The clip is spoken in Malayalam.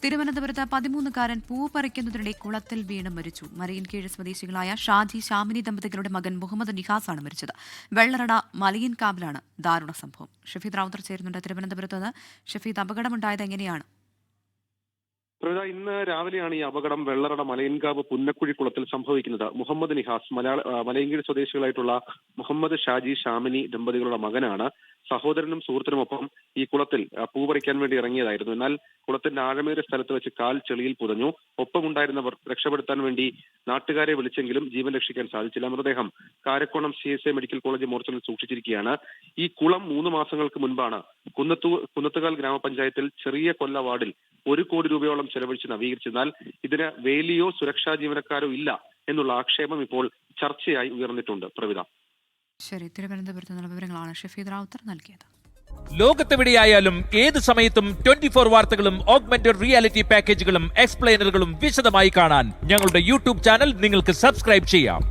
തിരുവനന്തപുരത്ത് 13-കാരൻ പൂ പറിക്കുന്നതിനിടെ കുളത്തിൽ വീണ് മരിച്ചു. മലയിൻകീഴ് സ്വദേശികളായ ഷാജി ഷാമിനി ദമ്പതികളുടെ മകൻ മുഹമ്മദ് നിഹാസാണ് മരിച്ചത്. വെള്ളറട മലയിൻകാവിലാണ് ദാരുണ സംഭവം. ഷഫീദ് റാവുത്തർ ചേരുന്നുണ്ട് തിരുവനന്തപുരത്ത് നിന്ന്. ഷഫീദ്, അപകടമുണ്ടായത് എങ്ങനെയാണ്? ഇന്ന് രാവിലെയാണ് ഈ അപകടം വെള്ളറട മലയൻകാവ് പുന്നക്കുഴി കുളത്തിൽ സംഭവിക്കുന്നത്. മുഹമ്മദ് നിഹാസ് മലയൻകീഴ് സ്വദേശികളായിട്ടുള്ള മുഹമ്മദ് ഷാജി ഷാമിനി ദമ്പതികളുടെ മകനാണ്. സഹോദരനും സുഹൃത്തിനുമൊപ്പം ഈ കുളത്തിൽ പൂ പറിക്കാൻ വേണ്ടി ഇറങ്ങിയതായിരുന്നു. എന്നാൽ കുളത്തിന്റെ ആഴമേറിയ സ്ഥലത്ത് വെച്ച് കാൽ ചെളിയിൽ പുതഞ്ഞു. ഒപ്പമുണ്ടായിരുന്നവർ രക്ഷപ്പെടുത്താൻ വേണ്ടി നാട്ടുകാരെ വിളിച്ചെങ്കിലും ജീവൻ രക്ഷിക്കാൻ സാധിച്ചില്ല. മൃതദേഹം കാരക്കോണം CSI മെഡിക്കൽ കോളേജ് മോർച്ചറിൽ സൂക്ഷിച്ചിരിക്കുകയാണ്. ഈ കുളം 3 മാസങ്ങൾക്ക് മുൻപാണ് കുന്നത്തുകാൽ ഗ്രാമപഞ്ചായത്തിൽ ചെറിയ കൊല്ല വാർഡിൽ 1 കോടി രൂപയോളം ചെലവഴിച്ച് നവീകരിച്ചെന്നാൽ ഇതിന് വേലിയോ സുരക്ഷാ ജീവനക്കാരോ ഇല്ല എന്നുള്ള ആക്ഷേപം ഇപ്പോൾ ചർച്ചയായി ഉയർന്നിട്ടുണ്ട്. പ്രവിധ. ശരി, തിരുവനന്തപുരത്ത് നിന്നുള്ള വിവരങ്ങളാണ് ഷഫീദ് റാവുത്തർ നൽകിയത്. ലോകത്തെവിടെയായാലും ഏത് സമയത്തും 24 വാർത്തകളും ഓഗ്മെന്റഡ് റിയാലിറ്റി പാക്കേജുകളും എക്സ്പ്ലെയിനറുകളും വിശദമായി കാണാൻ ഞങ്ങളുടെ YouTube ചാനൽ നിങ്ങൾക്ക് സബ്സ്ക്രൈബ് ചെയ്യാം.